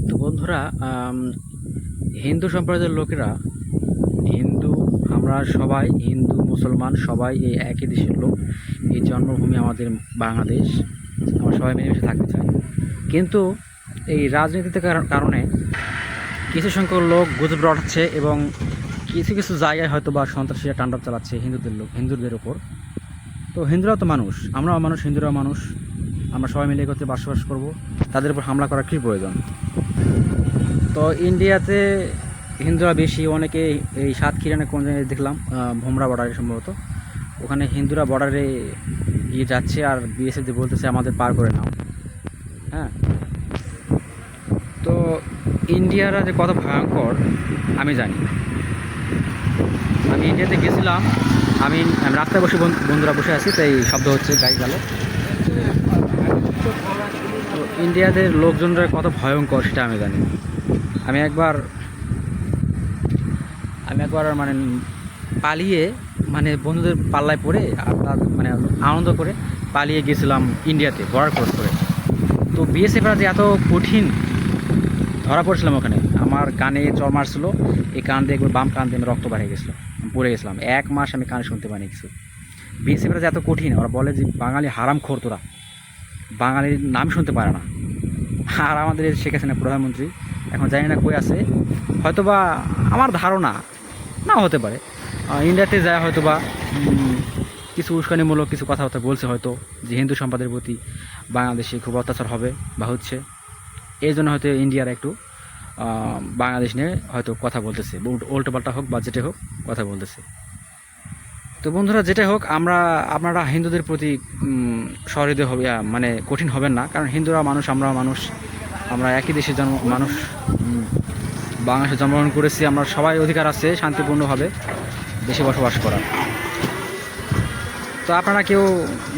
তো বন্ধুরা, হিন্দু সম্প্রদায়ের লোকেরা, হিন্দু, আমরা সবাই হিন্দু মুসলমান সবাই এই একই দেশের লোক। এই জন্মভূমি আমাদের বাংলাদেশ। আমরা সবাই মিলেমিশে থাকতে চাই, কিন্তু এই রাজনীতিতে কারণে কিছু সংখ্যক লোক গুজব রটাচ্ছে এবং কিছু কিছু জায়গায় হয়তো বা সন্ত্রাসীরা তাণ্ডব চালাচ্ছে হিন্দুদের ওপর। তো হিন্দুরাও তো মানুষ, আমরাও মানুষ, হিন্দুরাও মানুষ। আমরা সবাই মিলে একত্রে বসবাস করব, তাদের উপর হামলা করার কী প্রয়োজন? তো ইন্ডিয়াতে হিন্দুরা বেশি, অনেকে এই সাতক্ষীরানে কোন জায়গায় দেখলাম, ভোমরা বর্ডারে সম্ভবত, ওখানে হিন্দুরা বর্ডারে গিয়ে যাচ্ছে আর বিএসএফ বলতেছে আমাদের পার করে নাও। হ্যাঁ, তো ইন্ডিয়ারা যে কত ভয়ঙ্কর আমি জানি। আমি ইন্ডিয়াতে গেছিলাম, আমি রাস্তায় বসে বন্ধুরা বসে আছি, তাই শব্দ হচ্ছে গাড়ি গেল। তো ইন্ডিয়াদের লোকজনরা কত ভয়ঙ্কর সেটা আমি জানি। আমি একবার মানে পালিয়ে, মানে বন্ধুদের পাল্লায় পড়ে মানে আনন্দ করে পালিয়ে গেছিলাম ইন্ডিয়াতে বর্ডার ক্রস করে। তো বিএসএফরা যে এত কঠিন, ধরা পড়ছিলাম ওখানে, আমার কানে চড় মারছিল, এই কান দিয়ে একবার বাম কান দিয়ে রক্ত বাড়িয়ে গেছিলো, পড়ে গেছিলাম 1 মাস, আমি কানে শুনতে পাইনি কিছু। বিএসএফরা যে এত কঠিন, ওরা বলে যে বাঙালি হারামখোর তোরা, বাঙালির নাম শুনতে পারে না। আর আমাদের শেখ হাসিনা প্রধানমন্ত্রী এখন জানি না কই আছে, হয়তোবা আমার ধারণা না হতে পারে ইন্ডিয়াতে যায়, হয়তোবা কিছু উস্কানিমূলক কিছু কথাবার্তা বলছে, হয়তো যে হিন্দু সম্প্রদায়ের প্রতি বাংলাদেশে খুব অত্যাচার হবে বা হচ্ছে, এই জন্য হয়তো ইন্ডিয়ার একটু বাংলাদেশ নিয়ে হয়তো কথা বলতেছে, উল্টোপাল্টা হোক বা যেটা হোক কথা বলতেছে। তো বন্ধুরা, যেটাই হোক, আপনারা হিন্দুদের প্রতি সহৃদয় হবে, মানে কঠিন হবেন না, কারণ হিন্দুরা মানুষ, আমরাও মানুষ, আমরা একই দেশে মানুষ, বাংলাদেশে জন্মগ্রহণ করেছি, আমরা সবাই অধিকার আছে শান্তিপূর্ণভাবে দেশে বসবাস করার। তো আপনারা কেউ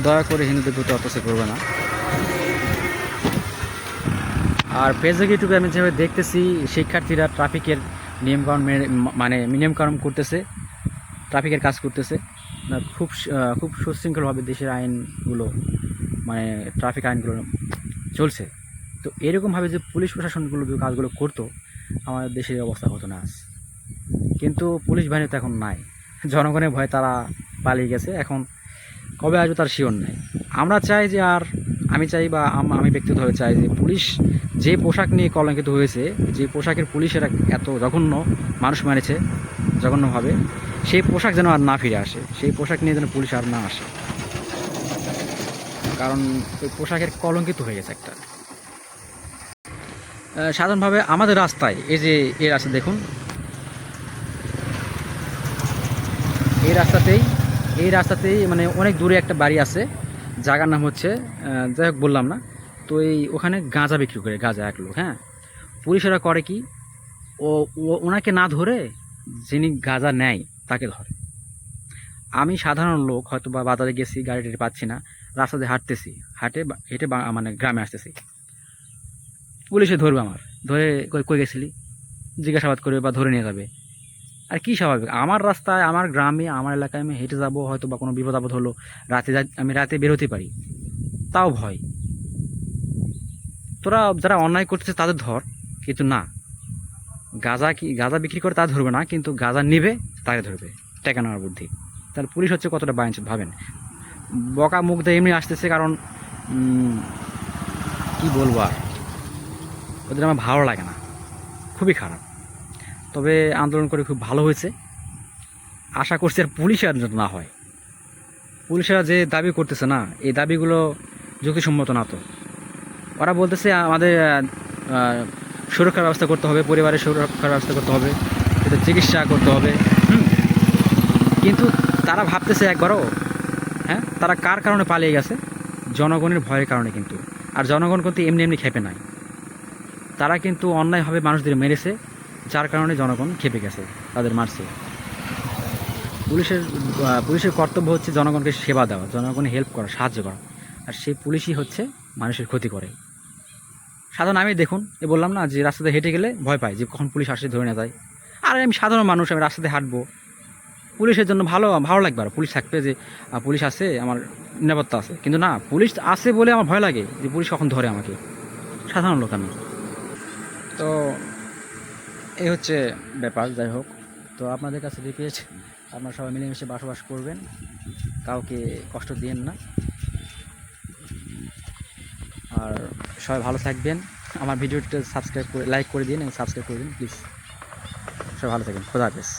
দয়া করে হিন্দুদের প্রতি অত্যাচার করবে না। আর ফেসবুক ইউটিউবে আমি যেভাবে দেখতেছি, শিক্ষার্থীরা ট্রাফিকের নিয়মকানুন মানে নিয়মকানুন করতেছে, ট্রাফিকের কাজ করতেছে, খুব খুব সুশৃঙ্খলভাবে দেশের আইনগুলো, মানে ট্রাফিক আইনগুলো চলছে। তো এরকমভাবে যে পুলিশ প্রশাসনগুলো যে কাজগুলো করতো, আমাদের দেশের অবস্থা হতো না আজ। কিন্তু পুলিশ বাহিনী তো এখন নাই, জনগণের ভয়ে তারা পালিয়ে গেছে। এখন কবে আসবে তার শিওর নেই। আমরা চাই যে, আর আমি চাই বা আমি ব্যক্তিগতভাবে চাই যে, পুলিশ যে পোশাক নিয়ে কলঙ্কিত হয়েছে, যে পোশাকের পুলিশেরা এত জঘন্য মানুষ মেরেছে জঘন্যভাবে, সেই পোশাক যেন আর না ফিরে আসে, সেই পোশাক নিয়ে যেন পুলিশ আর না আসে, কারণ ওই পোশাকের কলঙ্কিত হয়ে গেছে একটা। সাধারণভাবে আমাদের রাস্তায়, এই রাস্তা দেখুন, এই রাস্তাতেই মানে অনেক দূরে একটা বাড়ি আছে, জায়গার নাম হচ্ছে, যাই হোক বললাম না। তো ওখানে গাঁজা বিক্রি করে, গাঁজা এক লোক। হ্যাঁ, পুলিশেরা করে কি, ওনাকে না ধরে যিনি গাঁজা নেয় তাকে ধরে। আমি সাধারণ লোক, হয়তো বা বাজারে গেছি, গাড়ি টাড়ি পাচ্ছি না, রাস্তাতে হাঁটতেছি, হেঁটে মানে গ্রামে আসতেছি, পুলিশে ধরবে, আমার ধরে কই গেছিলি জিজ্ঞাসাবাদ করবে বা ধরে নিয়ে যাবে। আর কি স্বাভাবিক, আমার রাস্তায়, আমার গ্রামে, আমার এলাকায় আমি হেঁটে যাবো, হয়তো বা কোনো বিপদ আপদ হলো, আমি রাতে বের হতে পারি, তাও ভয়। তোরা যারা অন্যায় করতেছে তাদের ধর, কিন্তু না, গাঁজা বিক্রি করে তা ধরবে না, কিন্তু গাঁজা নিবে তাকে ধরবে, টাকা নেওয়ার বুদ্ধি। তাহলে পুলিশ হচ্ছে কতটা বাঞ্ছিত ভাবেন। বকা মুখ দিয়ে এমনি আসতেছে, কারণ কি বলবো আর, ওদের আমার ভালো লাগে না, খুবই খারাপ। তবে আন্দোলন করে খুব ভালো হয়েছে, আশা করছি আর পুলিশের জন্য না হয়। পুলিশেরা যে দাবি করতেছে না, এই দাবিগুলো যুক্তিসম্মত না। তো ওরা বলতেছে আমাদের সুরক্ষার ব্যবস্থা করতে হবে, পরিবারের সুরক্ষার ব্যবস্থা করতে হবে, এদের চিকিৎসা করতে হবে। কিন্তু তারা ভাবতেছে একবারও, হ্যাঁ, তারা কার কারণে পালিয়ে গেছে? জনগণের ভয়ের কারণে কিন্তু। আর জনগণ কিন্তু এমনি এমনি খেপে নাই, তারা কিন্তু অন্যায়ভাবে মানুষদের মেরেছে, যার কারণে জনগণ খেপে গেছে, তাদের মারছে। পুলিশের কর্তব্য হচ্ছে জনগণকে সেবা দেওয়া, জনগণের হেল্প করা, সাহায্য করা, আর সেই পুলিশই হচ্ছে মানুষের ক্ষতি করে। সাধারণ আমি দেখুন, বললাম না যে রাস্তাতে হেঁটে গেলে ভয় পাই যে কখন পুলিশ আসে ধরে না যায়। আর আমি সাধারণ মানুষ, আমি রাস্তাতে হাঁটবো, পুলিশের জন্য ভালো লাগবে, আর পুলিশ থাকবে যে পুলিশ আছে, আমার নিরাপত্তা আছে। কিন্তু না, পুলিশ আছে বলে আমার ভয় লাগে যে পুলিশ কখন ধরে আমাকে, সাধারণ লোক আমি। তো এই হচ্ছে ব্যাপার। যাই হোক, তো আপনাদের কাছে রিকোয়েস্ট, আপনারা সবাই মিলেমিশে বসবাস করবেন, কাউকে কষ্ট দিয়েন না, আর সবাই ভালো থাকবেন। আমার ভিডিওটা সাবস্ক্রাইব করে লাইক করে দিন এবং সাবস্ক্রাইব করে দিন প্লিজ। সবাই ভালো থাকবেন, খোদা হাফেজ।